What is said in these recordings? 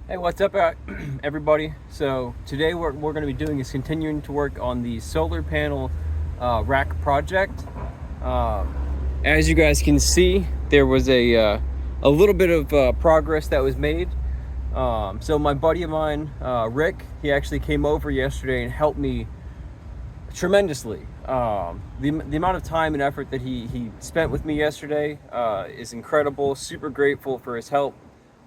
Hey, what's up, everybody? So today what we're going to be doing is continuing to work on the solar panel rack project. Um, as you guys can see, there was a little bit of progress that was made. So my buddy of mine, Rick, he actually came over yesterday and helped me tremendously. The amount of time and effort that he spent with me yesterday is incredible. Super grateful for his help.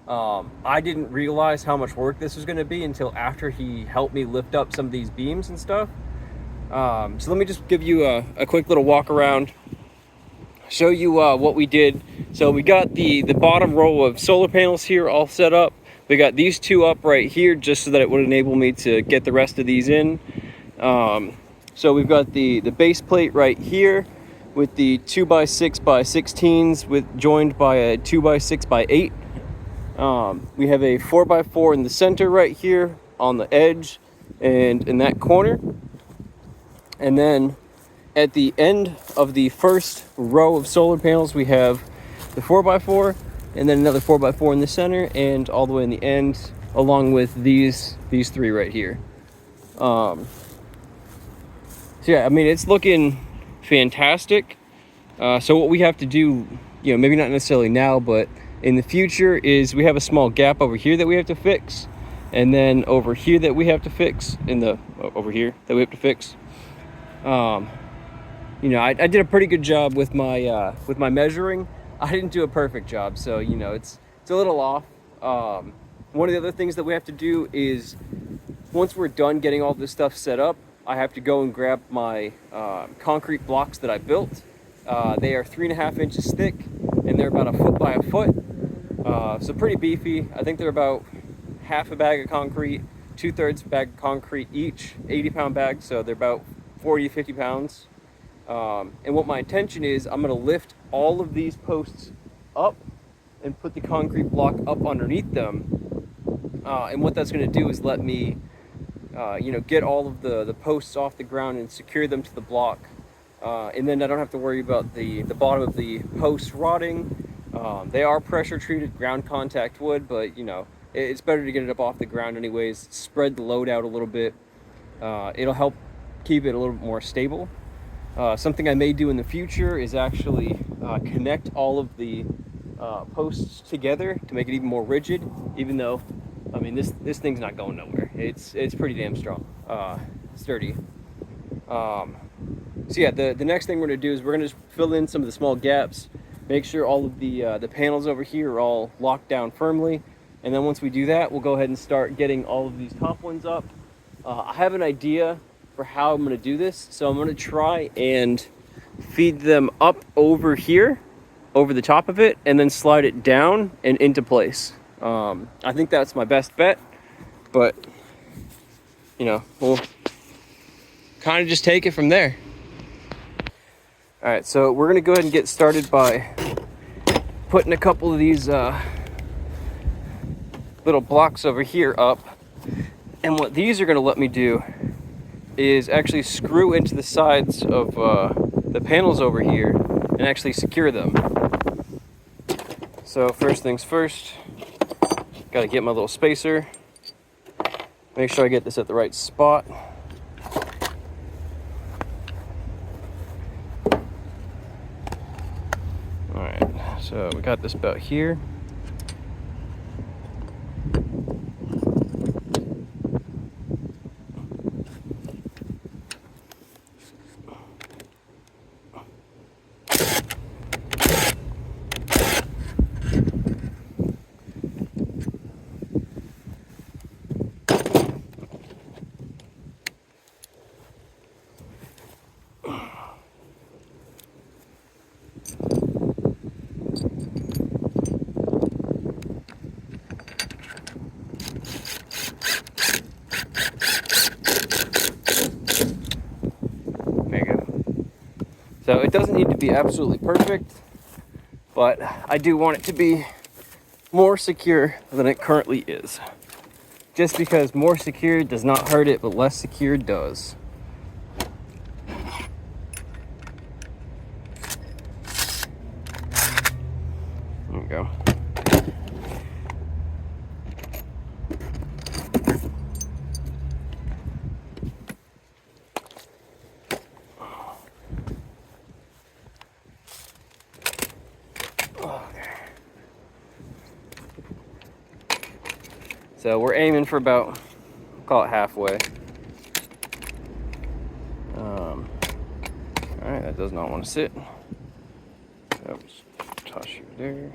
I didn't realize how much work this was going to be until after he helped me lift up some of these beams and stuff. So let me just give you a quick little walk around, show you what we did. So we got the bottom row of solar panels here all set up. We got these two up right here just so that it would enable me to get the rest of these in. So we've got the base plate right here with the 2x6x16s with joined by a 2x6x8. We have a 4x4 in the center right here on the edge and in that corner. And then at the end of the first row of solar panels, we have the 4x4 and then another 4x4 in the center and all the way in the end, along with these three right here. So yeah, I mean, it's looking fantastic. So what we have to do, maybe not necessarily now, but in the future, is we have a small gap over here that we have to fix, and then over here that we have to fix, over here that we have to fix. I did a pretty good job with my measuring. I didn't do a perfect job, so it's a little off. One of the other things that we have to do is, once we're done getting all this stuff set up, I have to go and grab my concrete blocks that I built. They are 3.5 inches thick, and they're about 1 foot by 1 foot. So pretty beefy. I think they're about half a bag of concrete, 2/3 bag of concrete each, 80-pound bags, so they're about 40 to 50 pounds. And what my intention is, I'm going to lift all of these posts up and put the concrete block up underneath them. And what that's going to do is let me get all of the posts off the ground and secure them to the block. And then I don't have to worry about the bottom of the posts rotting. They are pressure treated ground contact wood, but it's better to get it up off the ground anyways, spread the load out a little bit. It'll help keep it a little bit more stable. Something I may do in the future is actually connect all of the posts together to make it even more rigid, even though, I mean, this thing's not going nowhere. It's pretty damn strong, sturdy. So yeah, the next thing we're gonna do is we're gonna just fill in some of the small gaps, make sure all of the panels over here are all locked down firmly, and then once we do that, we'll go ahead and start getting all of these top ones up. I have an idea for how I'm gonna do this, so I'm gonna try and feed them up over here, over the top of it, and then slide it down and into place. I think that's my best bet, but we'll kind of just take it from there. All right, so we're gonna go ahead and get started by putting a couple of these little blocks over here up. And what these are gonna let me do is actually screw into the sides of the panels over here and actually secure them. So first things first, gotta get my little spacer, make sure I get this at the right spot. So we got this about here. So it doesn't need to be absolutely perfect, but I do want it to be more secure than it currently is. Just because more secure does not hurt it, but less secure does. There we go. So we're aiming for about, call it halfway. All right, that does not want to sit. So just toss you there.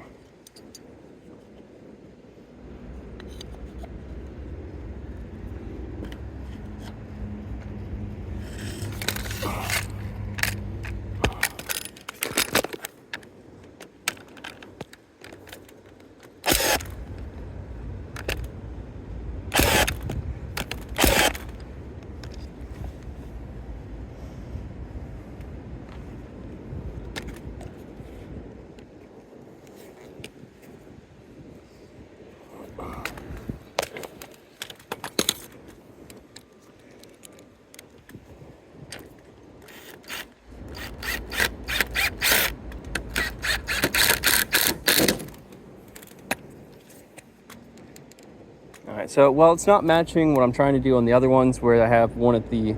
All right, so while it's not matching what I'm trying to do on the other ones, where I have one at the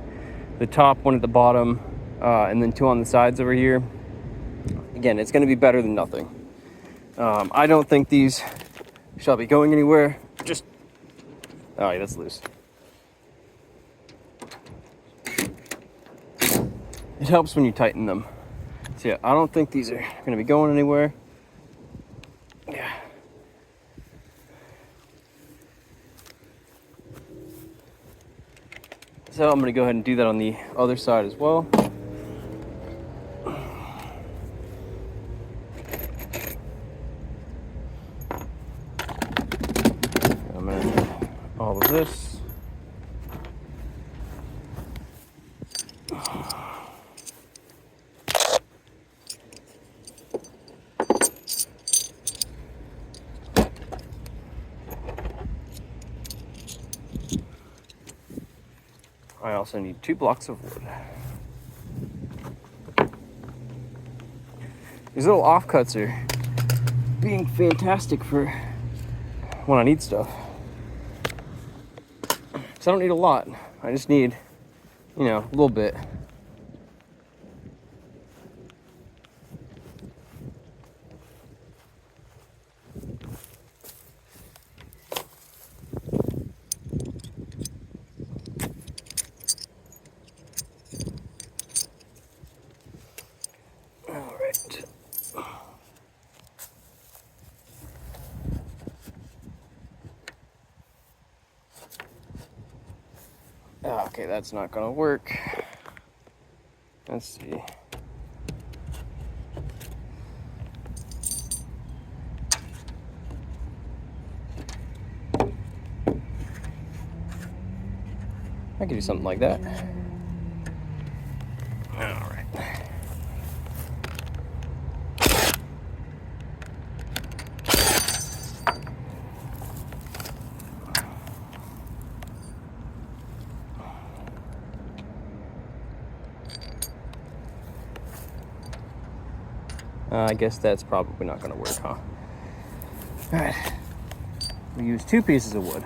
top, one at the bottom, and then two on the sides over here, again, it's going to be better than nothing. I don't think these shall be going anywhere. Just, oh yeah, that's loose. It helps when you tighten them. So yeah, I don't think these are going to be going anywhere. Yeah. So I'm going to go ahead and do that on the other side as well. I'm going to do all of this. I also need 2 blocks of wood. These little offcuts are being fantastic for when I need stuff. So I don't need a lot. I just need, you know, a little bit. Okay, that's not gonna work. Let's see. I could do something like that. All right. I guess that's probably not going to work, huh? All right. We use 2 pieces of wood.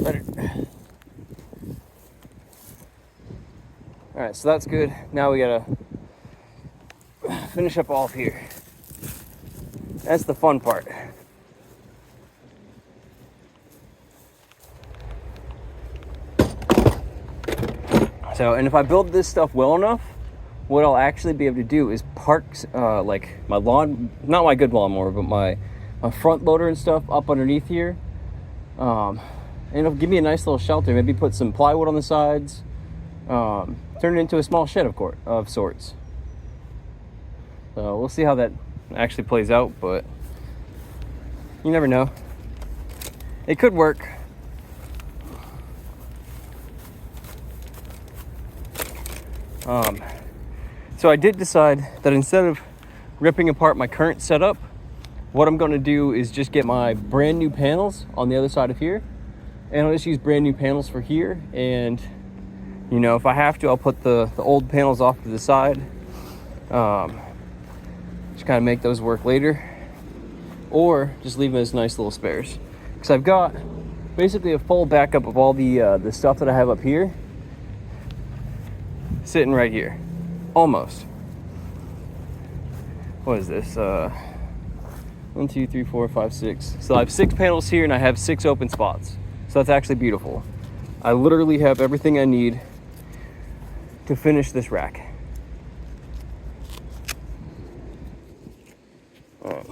Better. All right, so that's good. Now we gotta finish up off here. That's the fun part. So, and if I build this stuff well enough, what I'll actually be able to do is park like my lawn, not my good lawnmower, but my front loader and stuff up underneath here. And it'll give me a nice little shelter. Maybe put some plywood on the sides. Turn it into a small shed of sorts. So we'll see how that actually plays out, but you never know. It could work. So I did decide that instead of ripping apart my current setup, what I'm going to do is just get my brand new panels on the other side of here, and I'll just use brand new panels for here. And you know, if I have to, I'll put the old panels off to the side, just kind of make those work later, or just leave them as nice little spares, because I've got basically a full backup of all the stuff that I have up here sitting right here, almost. What is this? 1, 2, 3, 4, 5, 6. So I have 6 panels here, and I have 6 open spots. So that's actually beautiful. I literally have everything I need to finish this rack. All right.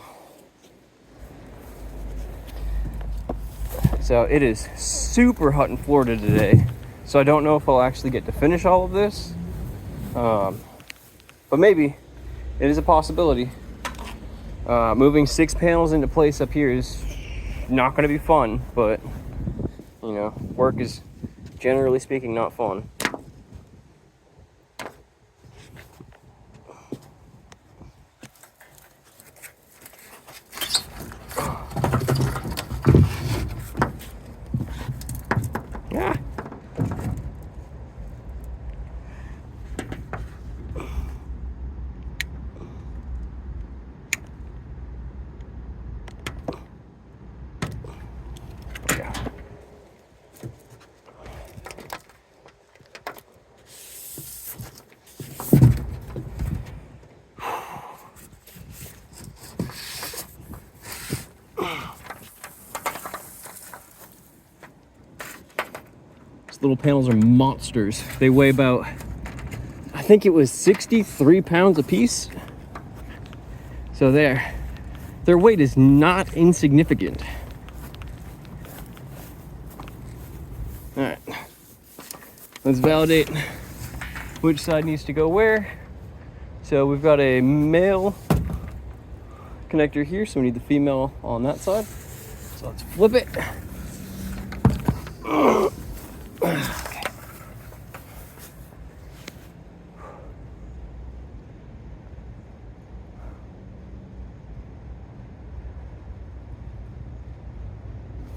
So it is super hot in Florida today, so I don't know if I'll actually get to finish all of this, but maybe. It is a possibility. Moving 6 panels into place up here is not going to be fun, but you know, work is generally speaking not fun. Yeah. These little panels are monsters. They weigh about, I think it was 63 pounds a piece. So their weight is not insignificant. All right, let's validate which side needs to go where. So we've got a male connector here, so we need the female on that side. So let's flip it. Okay.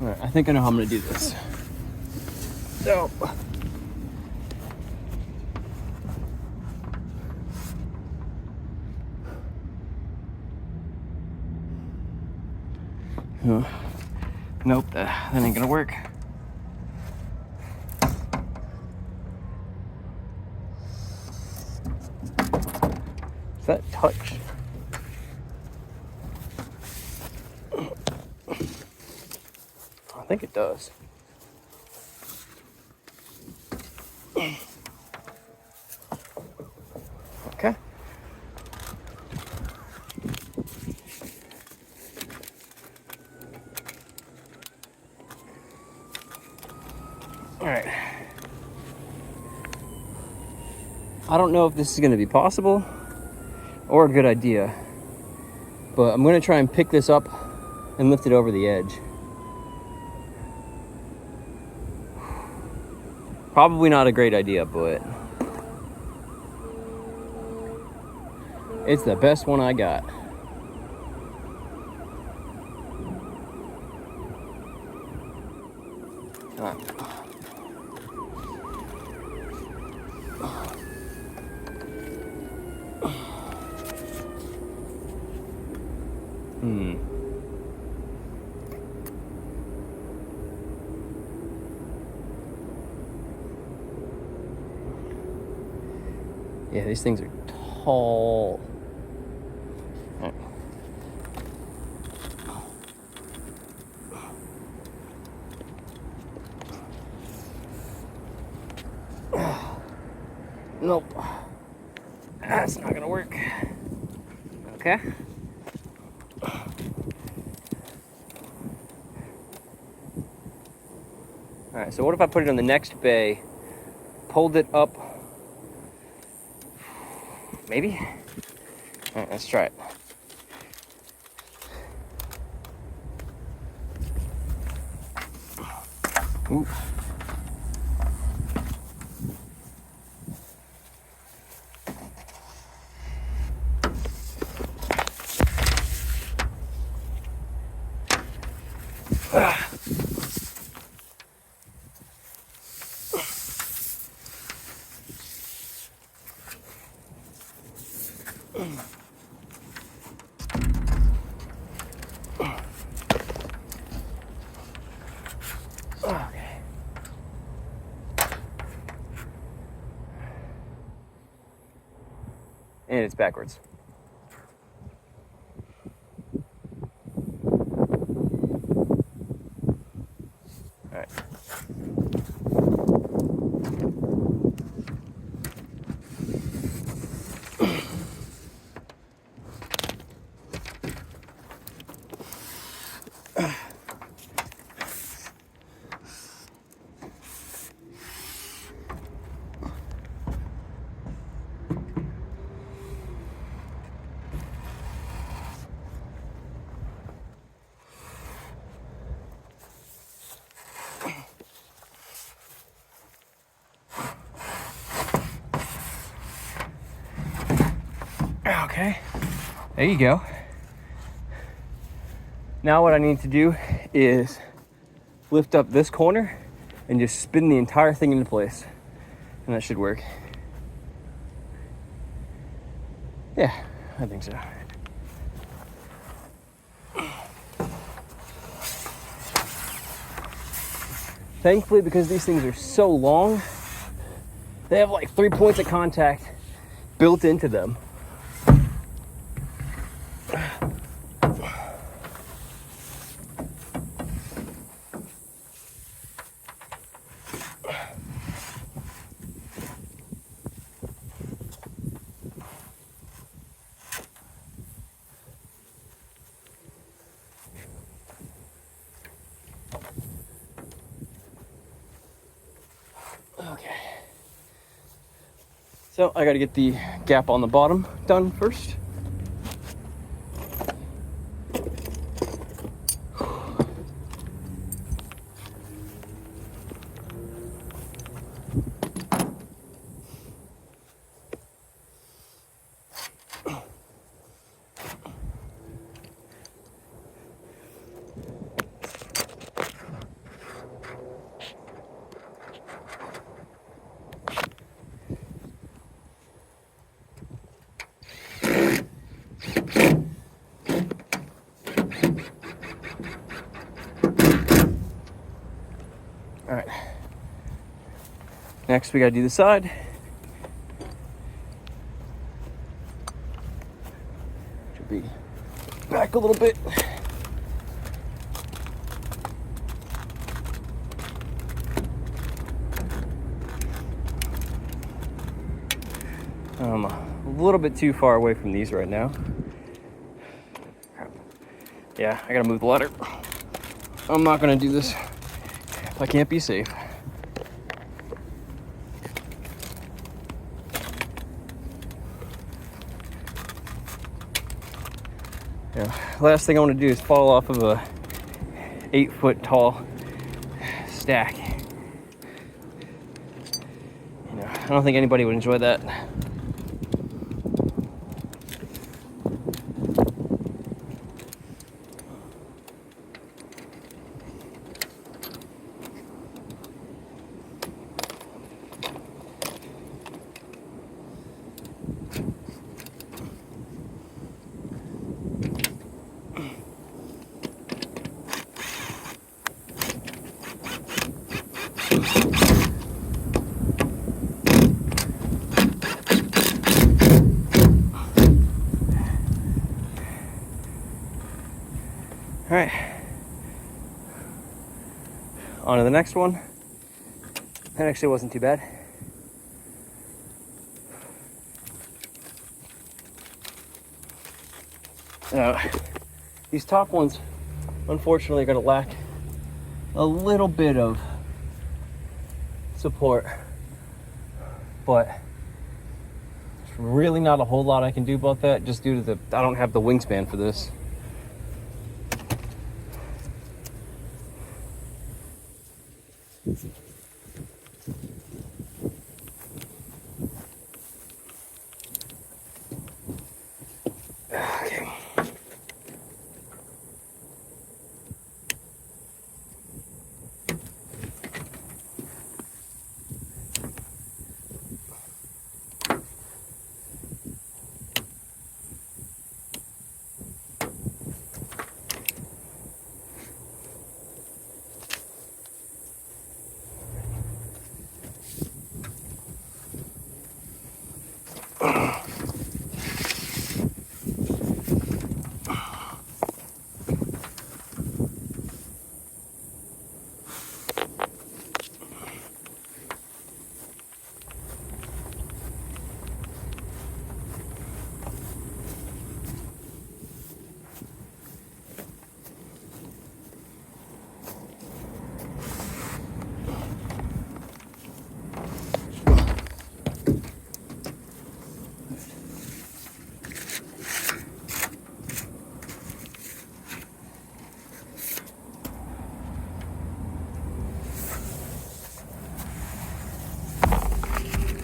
All right, I think I know how I'm gonna do this. So, nope, that ain't gonna work. Does that touch? I think it does. Okay. All right. I don't know if this is going to be possible or a good idea, but I'm going to try and pick this up and lift it over the edge. Probably not a great idea, but it's the best one I got. Yeah, these things are tall. Right. Nope. That's not gonna work. Okay. Alright, so what if I put it on the next bay, pulled it up? Maybe? Alright, let's try it. Ooh. Okay. And it's backwards. All right. Okay, there you go. Now what I need to do is lift up this corner and just spin the entire thing into place. And that should work. Yeah, I think so. Thankfully, because these things are so long, they have like 3 points of contact built into them. Okay. So I got to get the gap on the bottom done first. All right. Next, we got to do the side. Should be back a little bit. I'm a little bit too far away from these right now. Yeah, I gotta move the ladder. I'm not gonna do this if I can't be safe. Yeah, last thing I want to do is fall off of a 8-foot tall stack. You know, I don't think anybody would enjoy that. All right, on to the next one. That actually wasn't too bad. These top ones, unfortunately, are gonna lack a little bit of support, but there's really not a whole lot I can do about that, just due to I don't have the wingspan for this. Okay.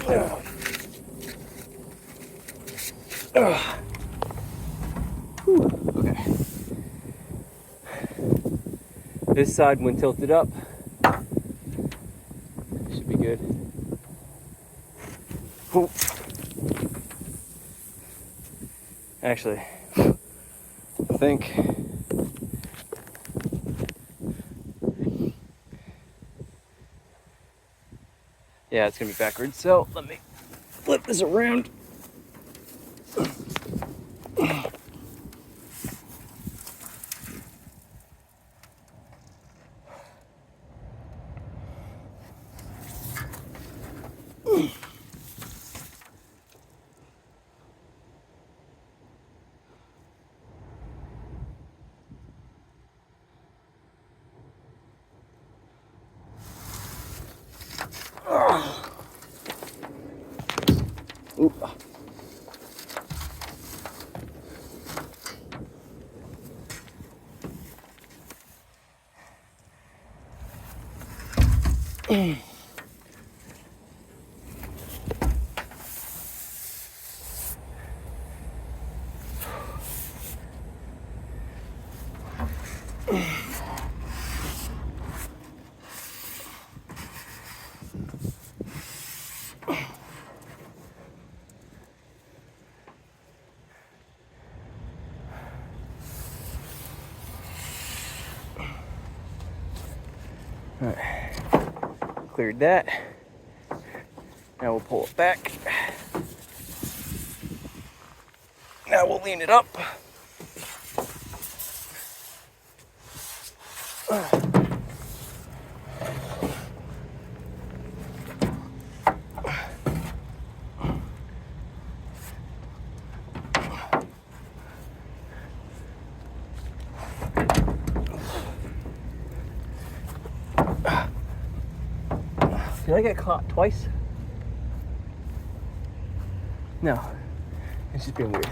Okay. This side, when tilted up, should be good. Ooh. Actually, I think yeah, it's gonna be backwards. So let me flip this around. Ooh. All right, cleared that. Now we'll pull it back. Now we'll lean it up. Did I get caught twice? No, it's just being weird.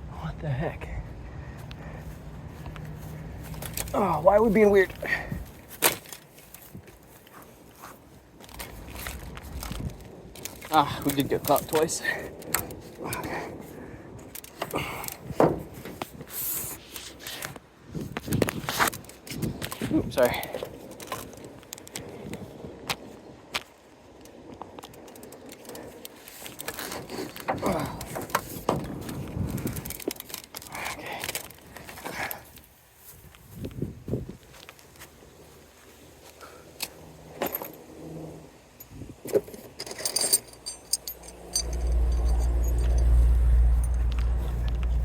What the heck? Oh, why are we being weird? Ah, we did get caught twice. Okay. Oops, sorry.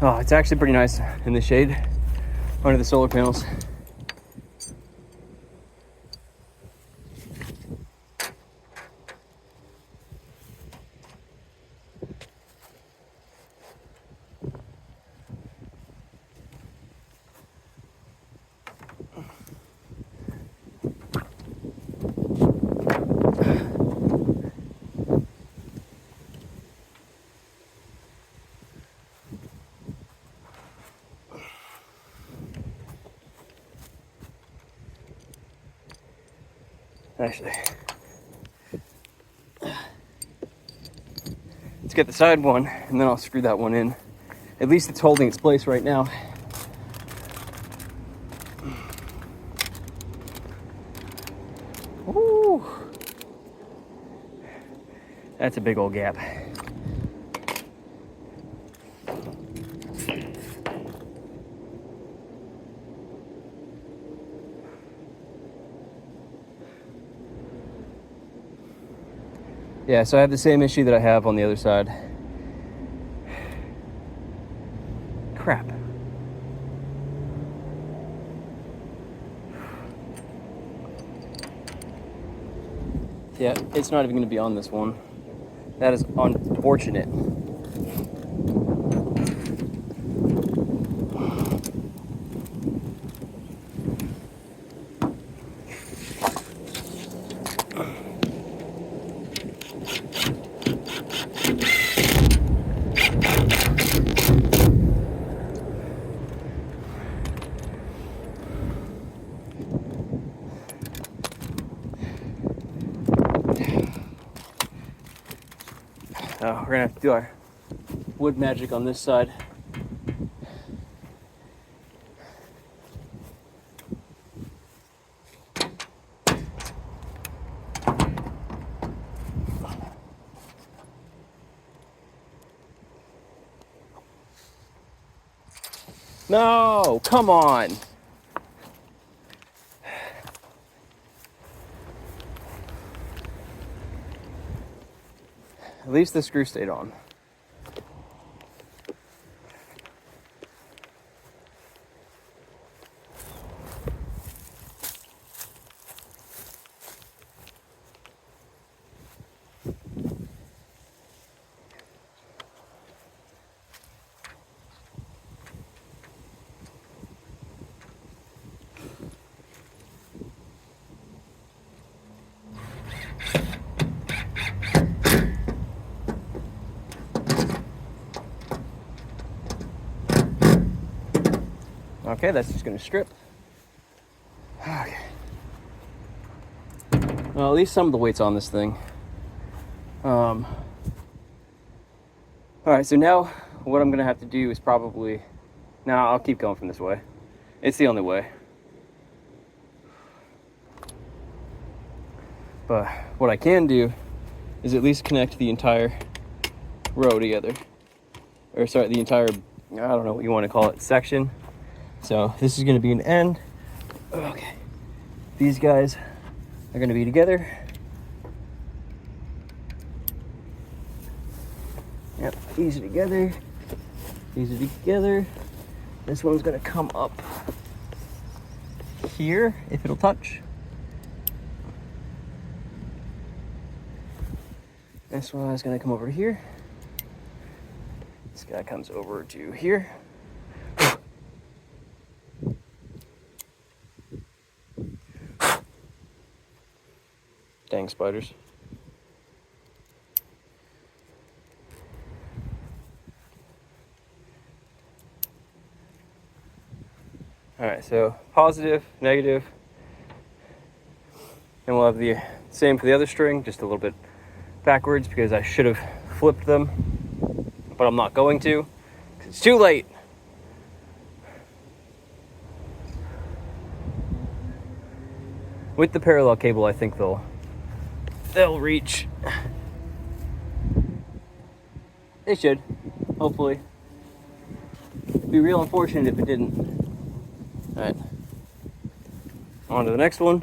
Oh, it's actually pretty nice in the shade under the solar panels. Actually, let's get the side one and then I'll screw that one in. At least it's holding its place right now. Ooh, that's a big old gap. Yeah, so I have the same issue that I have on the other side. Crap. Yeah, it's not even going to be on this one. That is unfortunate. We're gonna have to do our wood magic on this side. No, come on. At least the screw stayed on. Okay, that's just gonna strip. Okay. Well, at least some of the weight's on this thing. All right, so now what I'm gonna have to do is probably, now I'll keep going from this way. It's the only way. But what I can do is at least connect the entire row together. Or sorry, the entire, I don't know what you want to call it, section. So this is going to be an end. Okay. These guys are going to be together. Yep, these are together. These are together. This one's going to come up here, if it'll touch. This one is going to come over here. This guy comes over to here. Dang spiders. All right, so positive, negative, and we'll have the same for the other string, just a little bit backwards because I should have flipped them, but I'm not going to because it's too late. With the parallel cable, I think they'll reach. They should, hopefully. It'd be real unfortunate if it didn't. All right, on to the next one.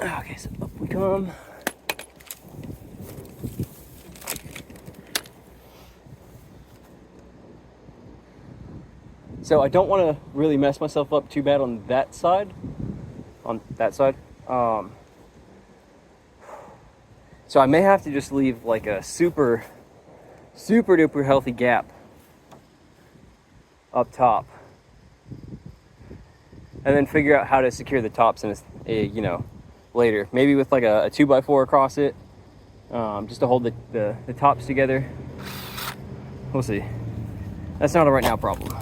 Okay, so up we come. So I don't want to really mess myself up too bad on that side. So I may have to just leave like a super duper healthy gap up top, and then figure out how to secure the tops in later. Maybe with like a 2x4 across it, just to hold the tops together. We'll see. That's not a right now problem.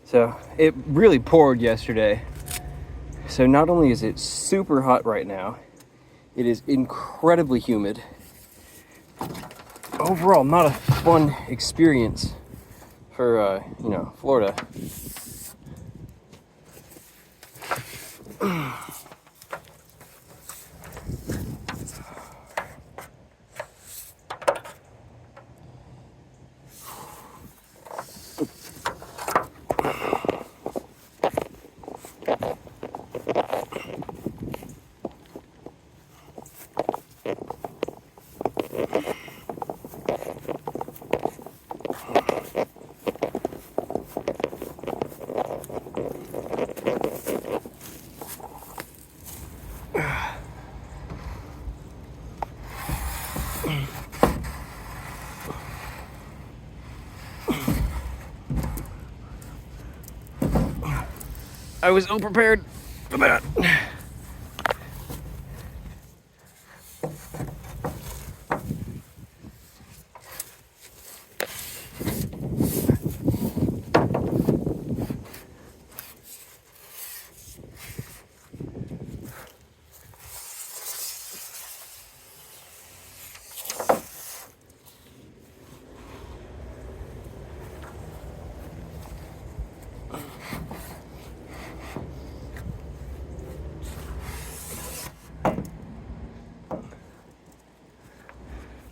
So it really poured yesterday. So not only is it super hot right now, it is incredibly humid. Overall, not a fun experience for, Florida. I was ill prepared for that.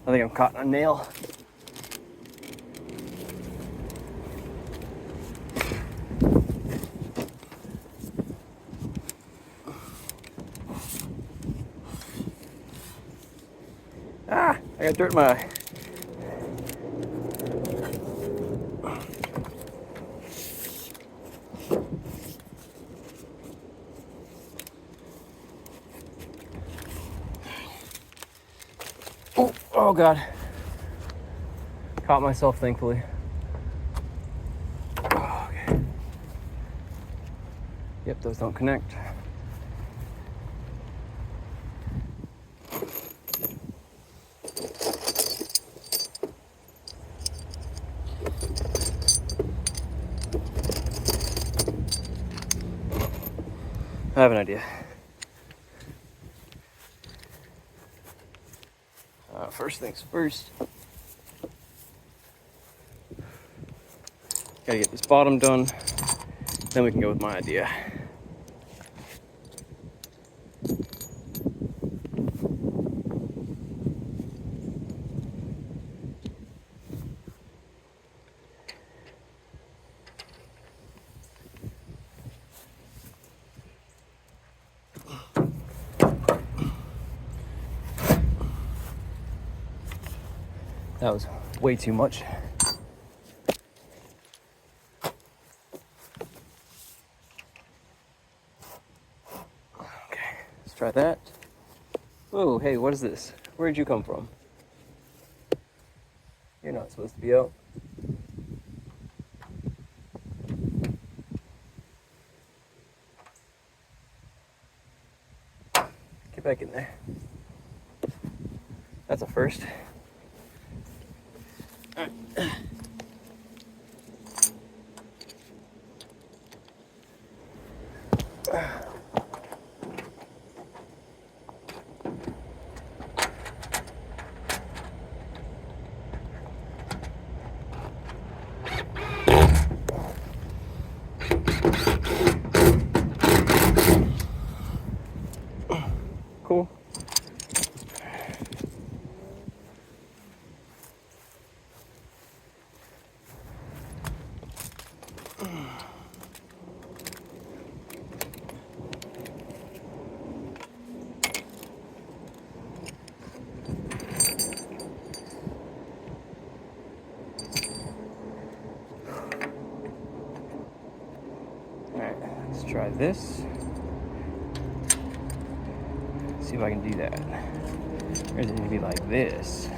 I think I'm caught in a nail. Ah, I got dirt in my eye. Oh God. Caught myself, thankfully. Oh, okay. Yep, those don't connect. I have an idea. First things first. Gotta get this bottom done, then we can go with my idea. That was way too much. Okay, let's try that. Oh, hey, what is this? Where'd you come from? You're not supposed to be out. Get back in there. That's a first. All right. Cool. Alright, let's try this. See if I can do that. Or does it need to be like this?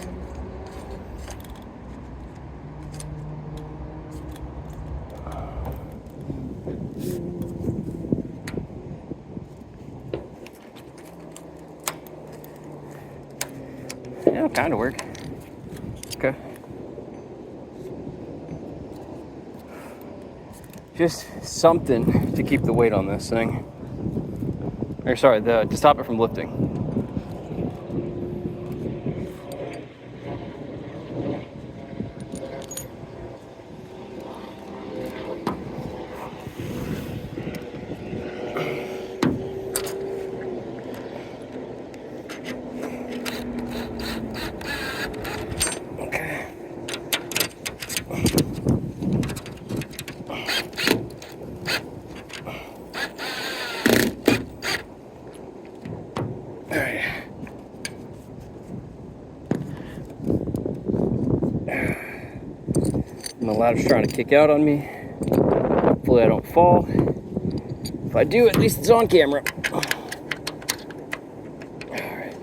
Yeah, it'll kind of work. Okay. Just something to keep the weight on this thing. Or sorry, to stop it from lifting. My ladder's trying to kick out on me. Hopefully I don't fall. If I do, at least it's on camera. Alright.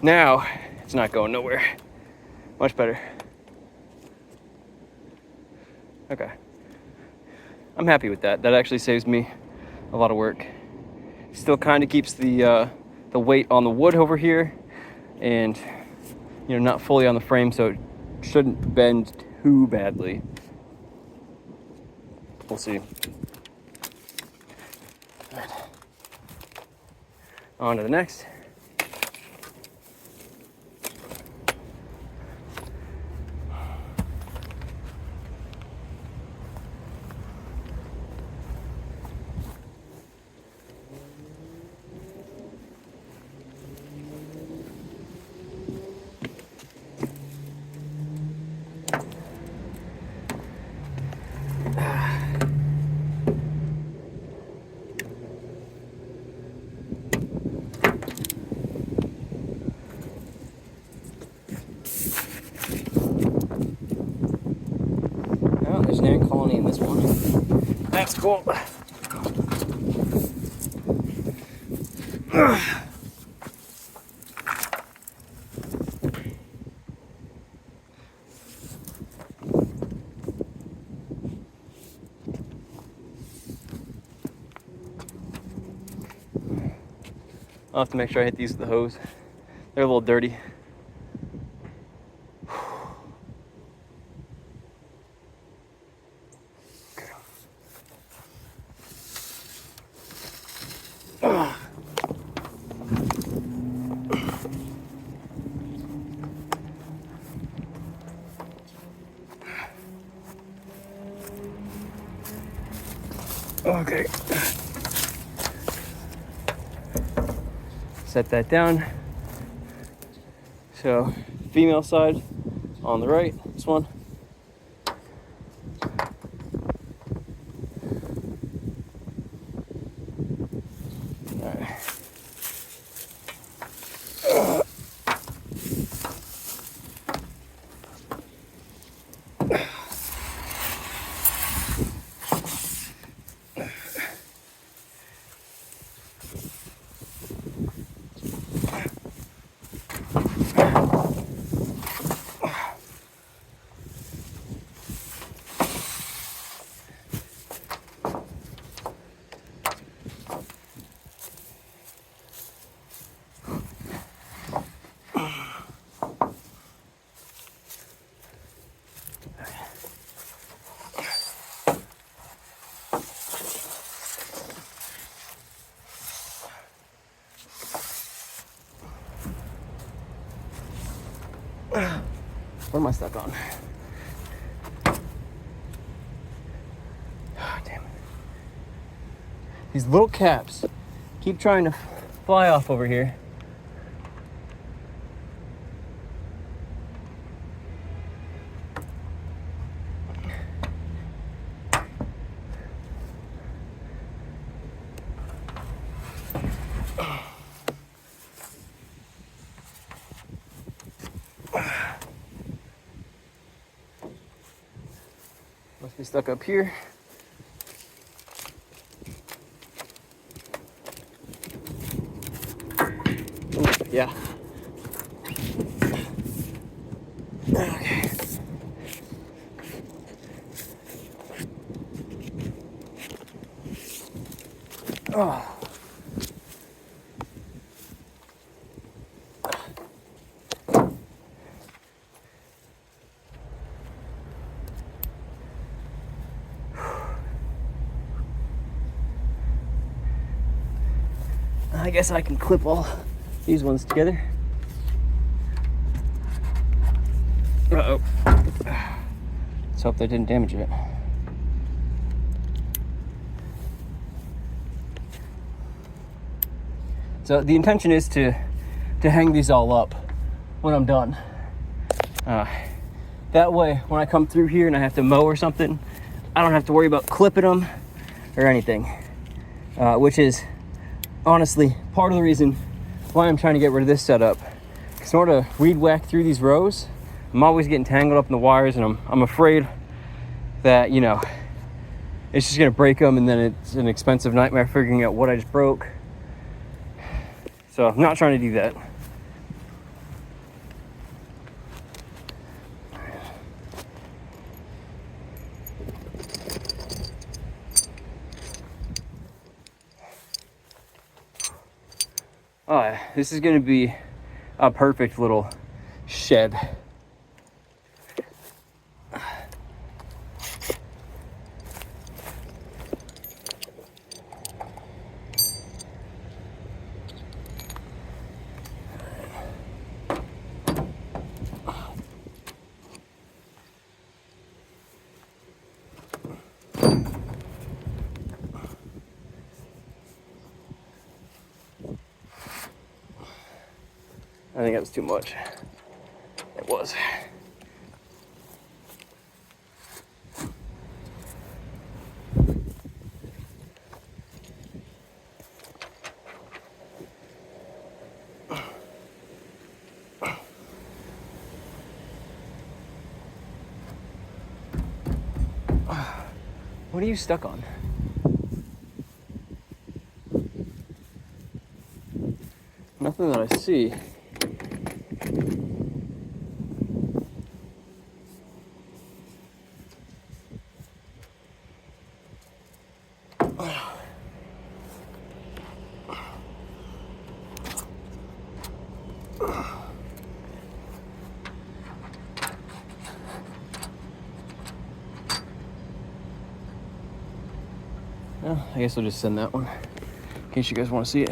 Now it's not going nowhere. Much better. Okay. I'm happy with that. That actually saves me a lot of work. Still kind of keeps the weight on the wood over here, and you know, not fully on the frame, so it shouldn't bend too badly. We'll see. Right. On to the next. There's an ant colony in this one. That's cool. I'll have to make sure I hit these with the hose. They're a little dirty. Okay. Set that down. So, female side on the right, this one. All right. What am I stuck on? Oh, damn it. These little caps keep trying to fly off over here. Must be stuck up here. Ooh, yeah. Okay. Oh. I guess I can clip all these ones together. Uh-oh. Let's hope that didn't damage it. So the intention is to hang these all up when I'm done. That way, when I come through here and I have to mow or something, I don't have to worry about clipping them or anything, which is honestly part of the reason why I'm trying to get rid of this setup. Because in order to weed whack through these rows, I'm always getting tangled up in the wires, and I'm afraid that, you know, it's just gonna break them, and then it's an expensive nightmare figuring out what I just broke. So I'm not trying to do that. This is going to be a perfect little shed. I think that was too much. It was. What are you stuck on? Nothing that I see. Well, I guess I'll just send that one in case you guys want to see it.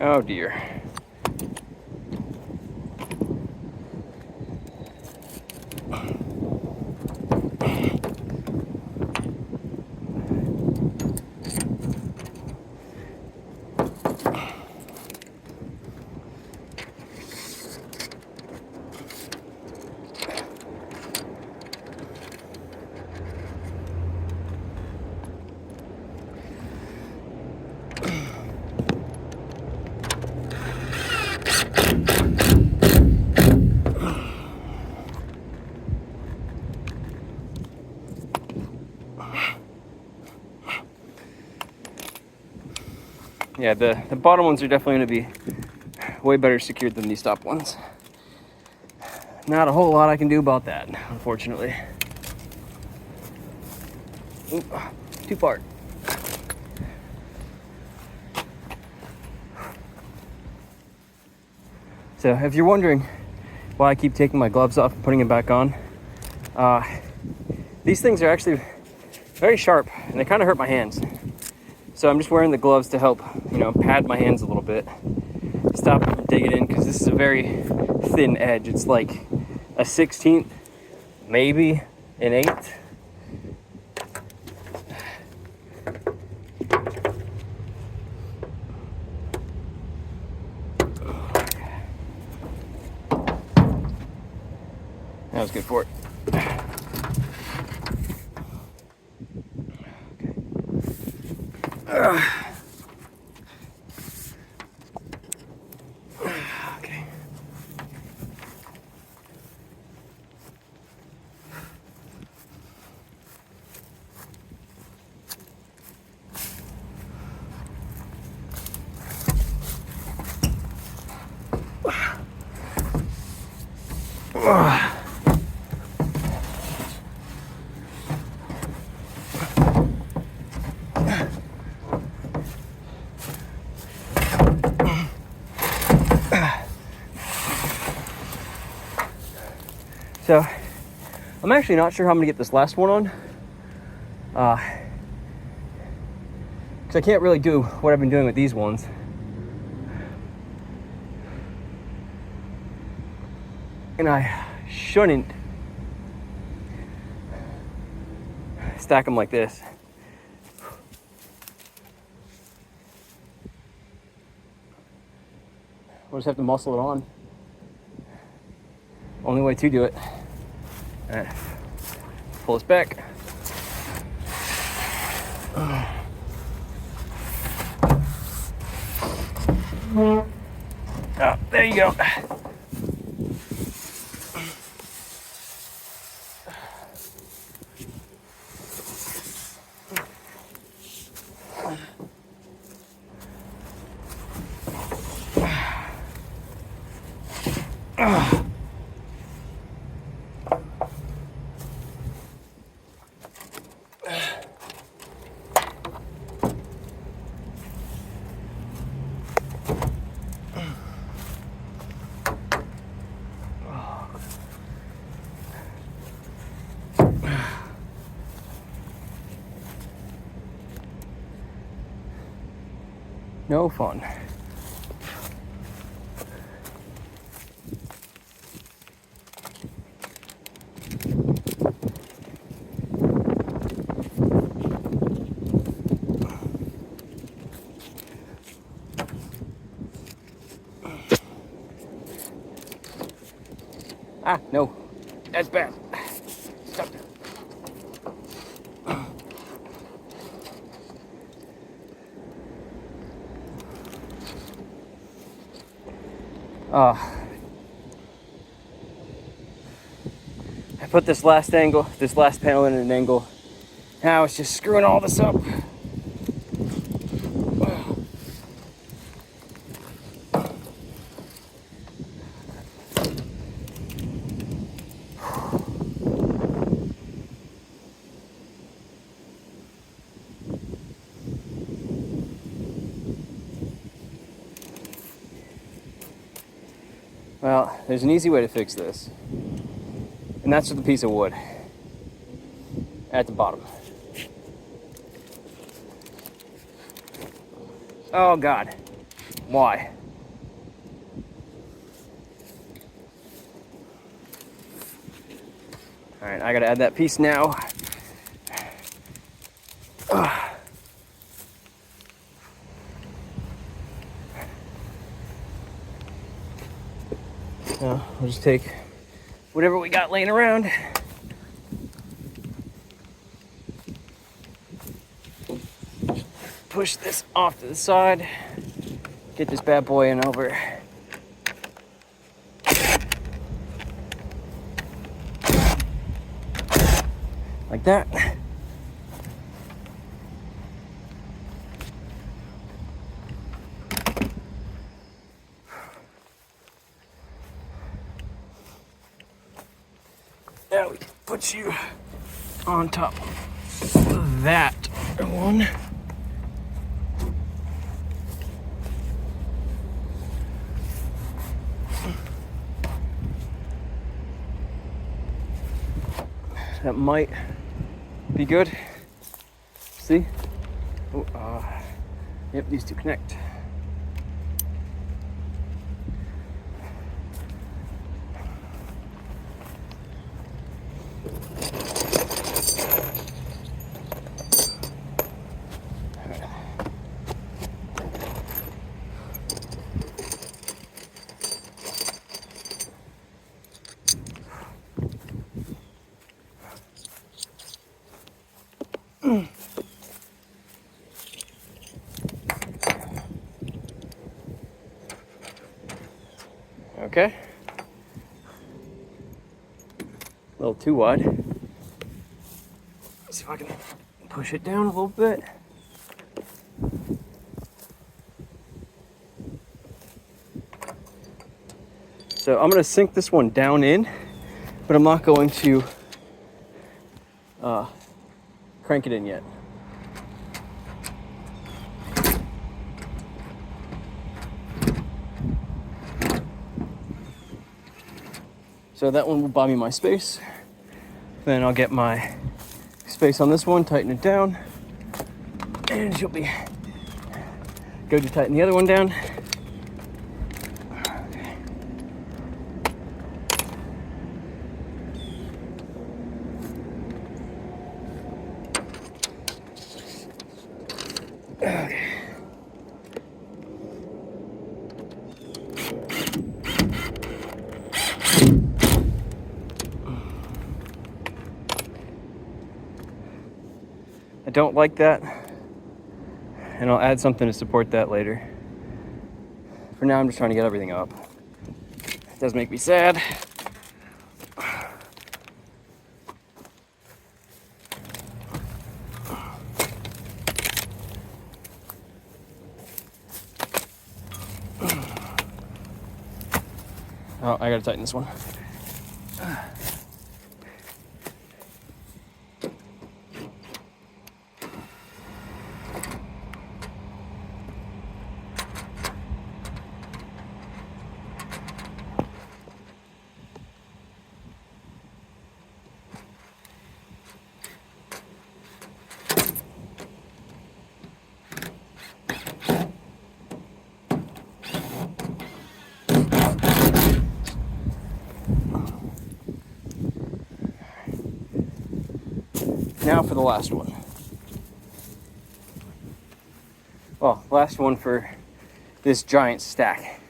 Oh dear. Yeah, the bottom ones are definitely going to be way better secured than these top ones. Not a whole lot I can do about that, unfortunately. Oop, too far. So if you're wondering why I keep taking my gloves off and putting them back on, these things are actually very sharp and they kind of hurt my hands. So I'm just wearing the gloves to help, pad my hands a little bit. Stop them from digging in, because this is a very thin edge. It's like a 16th, maybe an 8th. That was good for it. Okay. So I'm actually not sure how I'm gonna get this last one on, because I can't really do what I've been doing with these ones. And I shouldn't stack them like this. We'll just have to muscle it on. Only way to do it. All right. Pull this back. Oh, there you go. No fun. Ah, no. That's bad. Stop. I put this last panel in an angle. Now it's just screwing all this up. Well, there's an easy way to fix this. And that's with a piece of wood at the bottom. Oh God, why? All right, I gotta add that piece now. We'll just take whatever we got laying around. Push this off to the side. Get this bad boy in over. Like that. Now we can put you on top of that one. That might be good. See? Oh, yep, these two connect. Okay. A little too wide. Let's see if I can push it down a little bit. So I'm gonna sink this one down in, but I'm not going to crank it in yet. So that one will buy me my space. Then I'll get my space on this one, tighten it down, and she'll be good to tighten the other one down. Okay. I don't like that, and I'll add something to support that later. For now, I'm just trying to get everything up. It does make me sad. Oh, I gotta tighten this one. Now for the last one. Well, last one for this giant stack.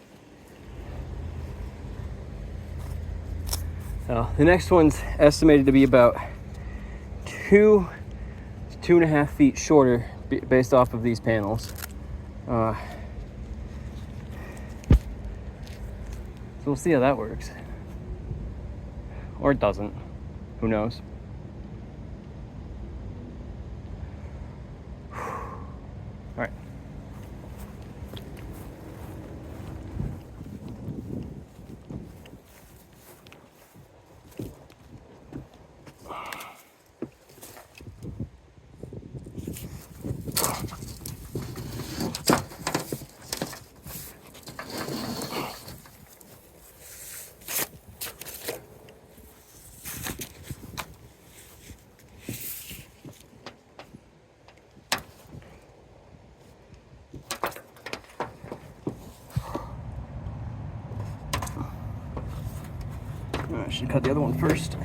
So the next one's estimated to be about 2 to 2.5 feet shorter based off of these panels. So we'll see how that works. Or it doesn't. Who knows? All right. I should cut the other one first.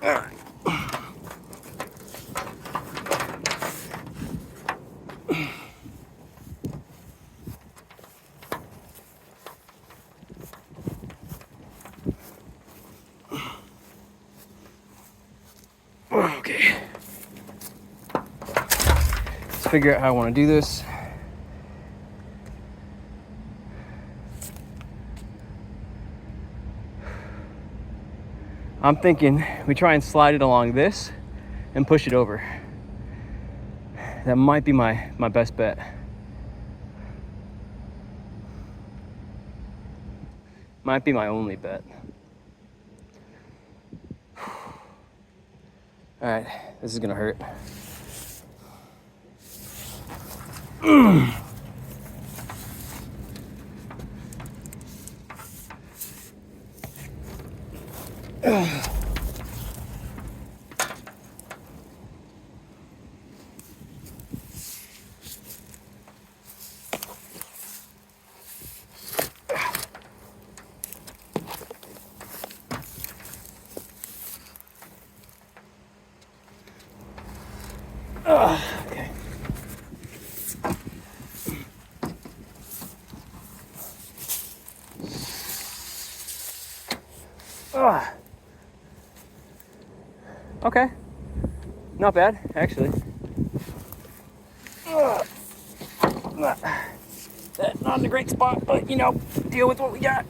All right. Okay. Let's figure out how I want to do this. I'm thinking we try and slide it along this and push it over. That might be my best bet. Might be my only bet. All right, this is gonna hurt. Okay. Okay. Not bad, actually. Not in a great spot, but you know, deal with what we got.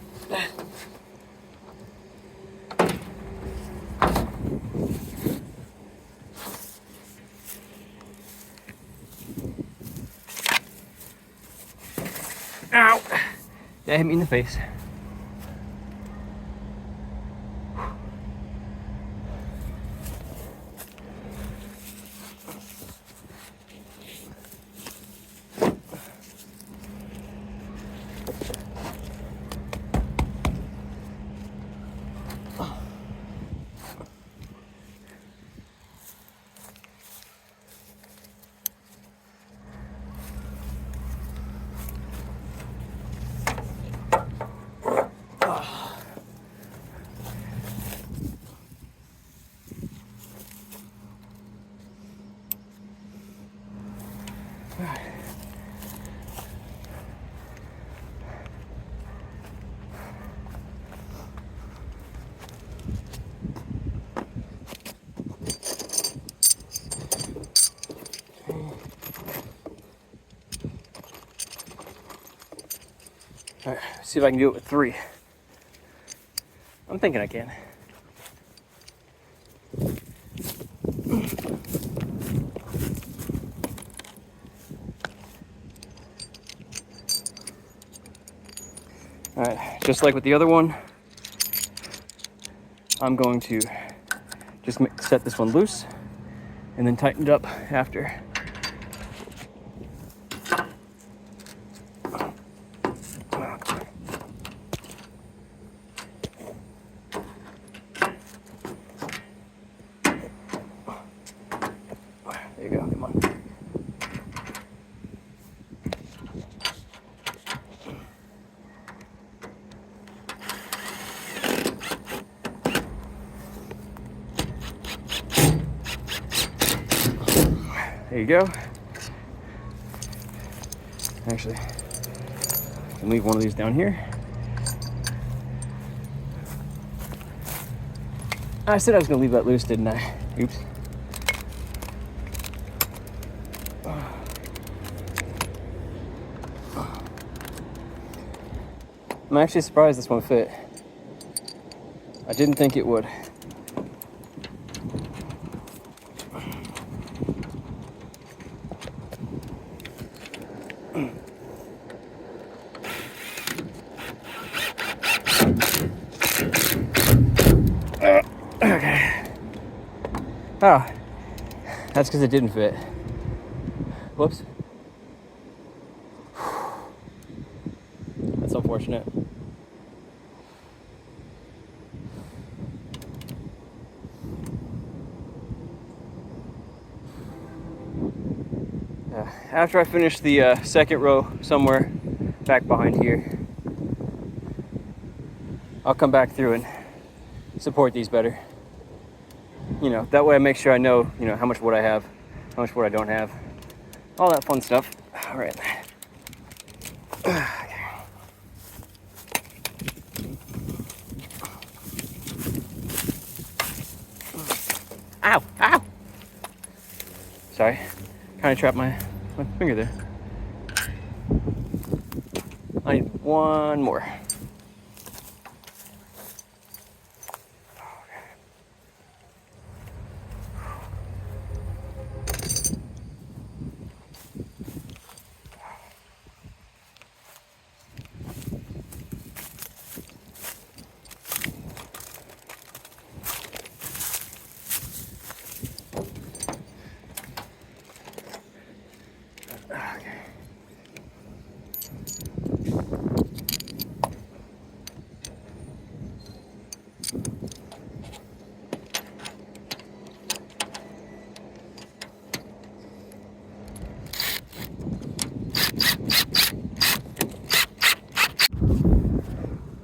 Ow! That hit me in the face. All right, see if I can do it with 3. I'm thinking I can. All right, just like with the other one, I'm going to just set this one loose and then tighten it up after. There you go, come on. There you go. Actually, I can leave one of these down here. I said I was gonna leave that loose, didn't I? Oops. I'm actually surprised this one fit. I didn't think it would. Okay. Oh, that's because it didn't fit. Whoops. That's unfortunate. After I finish the second row somewhere back behind here, I'll come back through and support these better. You know, that way I make sure I know, you know, how much wood I have, how much wood I don't have, all that fun stuff. All right. Ow, ow. Sorry, kind of trapped my finger there. I need one more.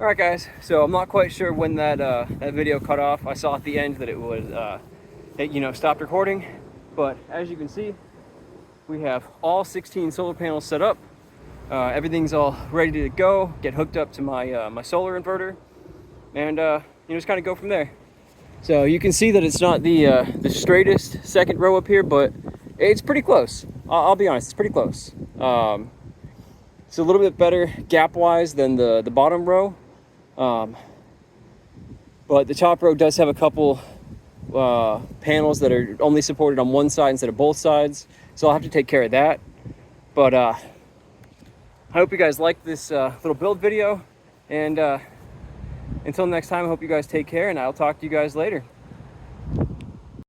All right, guys. So I'm not quite sure when that that video cut off. I saw at the end that it was it stopped recording, but as you can see, we have all 16 solar panels set up. Everything's all ready to go. Get hooked up to my my solar inverter, and just kind of go from there. So you can see that it's not the straightest second row up here, but it's pretty close. I'll be honest, it's pretty close. It's a little bit better gap-wise than the bottom row, but the top row does have a couple panels that are only supported on one side instead of both sides, so I'll have to take care of that. But I hope you guys liked this little build video, and until next time, I hope you guys take care, and I'll talk to you guys later.